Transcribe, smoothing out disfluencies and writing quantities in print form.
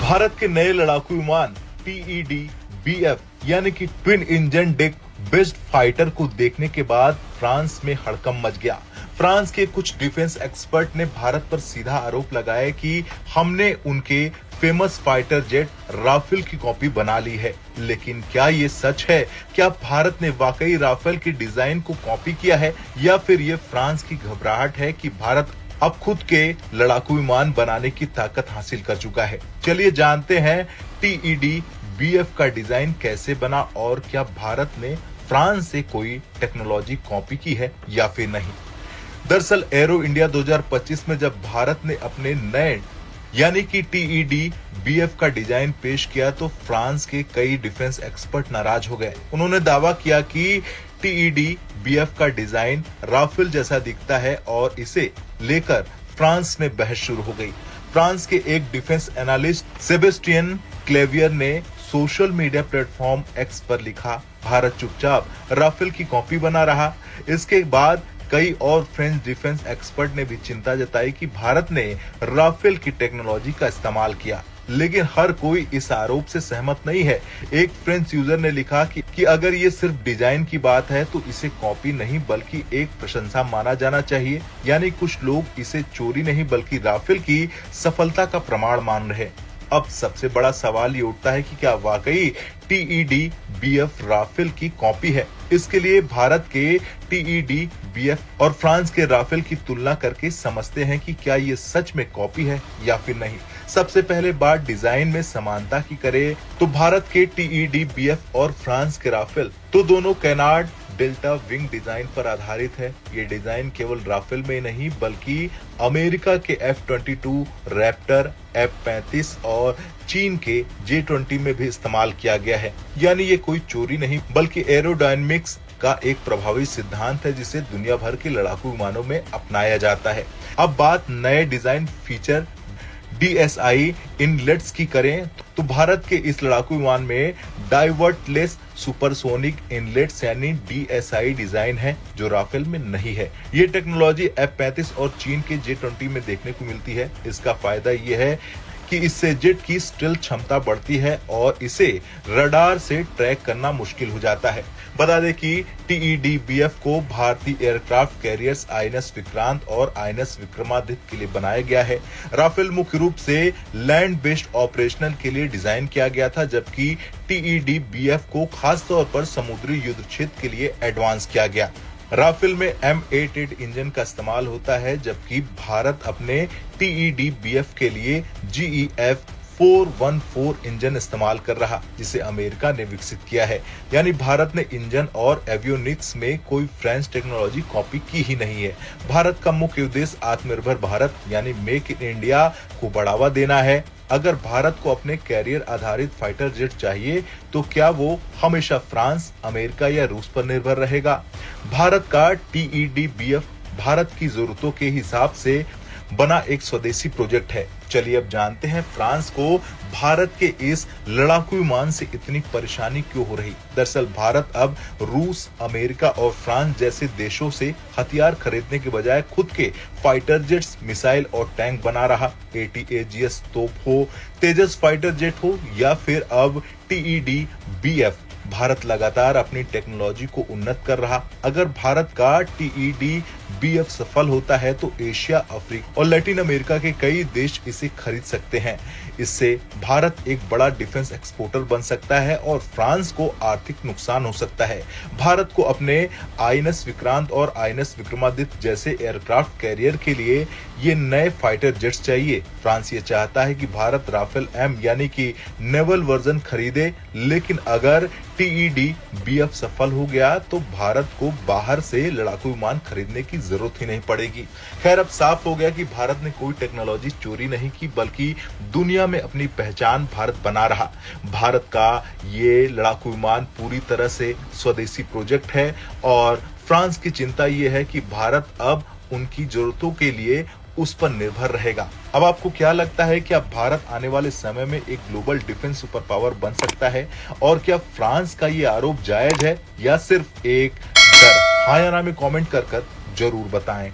भारत के नए लड़ाकू विमान TED-BF यानी कि twin engine Dick based fighter को देखने के बाद फ्रांस में हड़कंप मच गया। फ्रांस के कुछ डिफेंस एक्सपर्ट ने भारत पर सीधा आरोप लगाया कि हमने उनके फेमस फाइटर जेट राफेल की कॉपी बना ली है। लेकिन क्या ये सच है? क्या भारत ने वाकई राफेल की डिजाइन को कॉपी किया है या फिर ये फ्रांस की घबराहट है कि भारत अब खुद के लड़ाकू विमान बनाने की ताकत हासिल कर चुका है? चलिए जानते हैं TED-BF का डिजाइन कैसे बना और क्या भारत ने फ्रांस से कोई टेक्नोलॉजी कॉपी की है या फिर नहीं। दरअसल एरो इंडिया 2025 में जब भारत ने अपने नए यानी कि TED-BF का डिजाइन पेश किया तो फ्रांस के कई डिफेंस एक्सपर्ट नाराज हो गए। उन्होंने दावा किया कि TED-BF का डिजाइन राफेल जैसा दिखता है और इसे लेकर फ्रांस में बहस शुरू हो गई। फ्रांस के एक डिफेंस एनालिस्ट सेबेस्टियन क्लेवियर ने सोशल मीडिया प्लेटफॉर्म एक्स पर लिखा, भारत चुपचाप राफेल की कॉपी बना रहा। इसके बाद कई और फ्रेंच डिफेंस एक्सपर्ट ने भी चिंता जताई कि भारत ने राफेल की टेक्नोलॉजी का इस्तेमाल किया, लेकिन हर कोई इस आरोप से सहमत नहीं है। एक फ्रेंच यूजर ने लिखा कि अगर ये सिर्फ डिजाइन की बात है तो इसे कॉपी नहीं बल्कि एक प्रशंसा माना जाना चाहिए। यानी कुछ लोग इसे चोरी नहीं बल्कि राफेल की सफलता का प्रमाण मान रहे। अब सबसे बड़ा सवाल ये उठता है कि क्या वाकई TED-BF राफेल की कॉपी है? इसके लिए भारत के TED-BF और फ्रांस के राफेल की तुलना करके समझते हैं कि क्या ये सच में कॉपी है या फिर नहीं। सबसे पहले बात डिजाइन में समानता की करें तो भारत के TED-BF और फ्रांस के राफेल तो दोनों कैनार्ड डेल्टा विंग डिजाइन पर आधारित है। ये डिजाइन केवल राफेल में नहीं बल्कि अमेरिका के F-22 रैप्टर, F-35 और चीन के J-20 में भी इस्तेमाल किया गया है। यानी ये कोई चोरी नहीं बल्कि एरोडायनेमिक्स का एक प्रभावी सिद्धांत है जिसे दुनिया भर के लड़ाकू विमानों में अपनाया जाता है। अब बात नए डिजाइन फीचर DSI इनलेट्स की करें तो भारत के इस लड़ाकू विमान में डाइवर्टलेस सुपरसोनिक इनलेट्स यानी DSI डिजाइन है जो राफेल में नहीं है। ये टेक्नोलॉजी F-35 और चीन के J-20 में देखने को मिलती है। इसका फायदा ये है कि इससे जेट की स्टेल्थ क्षमता बढ़ती है और इसे रडार से ट्रैक करना मुश्किल हो जाता है। बता दें कि TED-BF को भारतीय एयरक्राफ्ट कैरियर्स INS विक्रांत और INS विक्रमादित्य के लिए बनाया गया है। राफेल मुख्य रूप से लैंड बेस्ड ऑपरेशनल के लिए डिजाइन किया गया था, जबकि TED-BF को खास तौर पर समुद्री युद्ध क्षेत्र के लिए एडवांस किया गया। राफेल में M88 इंजन का इस्तेमाल होता है, जबकि भारत अपने TED-BF के लिए GEF 414 इंजन इस्तेमाल कर रहा, जिसे अमेरिका ने विकसित किया है। यानी भारत ने इंजन और एवियोनिक्स में कोई फ्रेंच टेक्नोलॉजी कॉपी की ही नहीं है। भारत का मुख्य उद्देश्य आत्मनिर्भर भारत यानी मेक इन इंडिया को बढ़ावा देना है। अगर भारत को अपने कैरियर आधारित फाइटर जेट चाहिए तो क्या वो हमेशा फ्रांस, अमेरिका या रूस पर निर्भर रहेगा? भारत का TED-BF भारत की जरूरतों के हिसाब से बना एक स्वदेशी प्रोजेक्ट है। चलिए अब जानते हैं फ्रांस को भारत के इस लड़ाकू विमान से इतनी परेशानी क्यों हो रही। दरअसल भारत अब रूस, अमेरिका और फ्रांस जैसे देशों से हथियार खरीदने के बजाय खुद के फाइटर जेट्स, मिसाइल और टैंक बना रहा। ATAGS तोप हो, तेजस फाइटर जेट हो या फिर अब TED-BF, भारत लगातार अपनी टेक्नोलॉजी को उन्नत कर रहा। अगर भारत का TED-BF सफल होता है तो एशिया, अफ्रीका और लैटिन अमेरिका के कई देश इसे खरीद सकते हैं। इससे भारत एक बड़ा डिफेंस एक्सपोर्टर बन सकता है और फ्रांस को आर्थिक नुकसान हो सकता है। भारत को अपने INS विक्रांत और INS विक्रमादित्य जैसे एयरक्राफ्ट कैरियर के लिए ये नए फाइटर जेट्स चाहिए। फ्रांस ये चाहता है कि भारत राफेल M यानी कि नेवल वर्जन खरीदे, लेकिन अगर TED-BF सफल हो गया तो भारत को बाहर से लड़ाकू विमान खरीदने की जरूरत ही नहीं पड़ेगी। खैर, अब साफ हो गया कि भारत ने कोई टेक्नोलॉजी चोरी नहीं की बल्कि दुनिया में अपनी पहचान भारत बना रहा। भारत का ये लड़ाकू विमान पूरी तरह से स्वदेशी प्रोजेक्ट है और फ्रांस की चिंता ये है कि भारत अब उनकी जरूरतों के लिए उस पर निर्भर रहेगा। अब आपको क्या लगता है कि अब भारत आने वाले समय में एक ग्लोबल डिफेंस सुपर पावर बन सकता है? और क्या फ्रांस का ये आरोप जायज है या सिर्फ एक डर? हाँ या ना में कमेंट कर जरूर बताएं।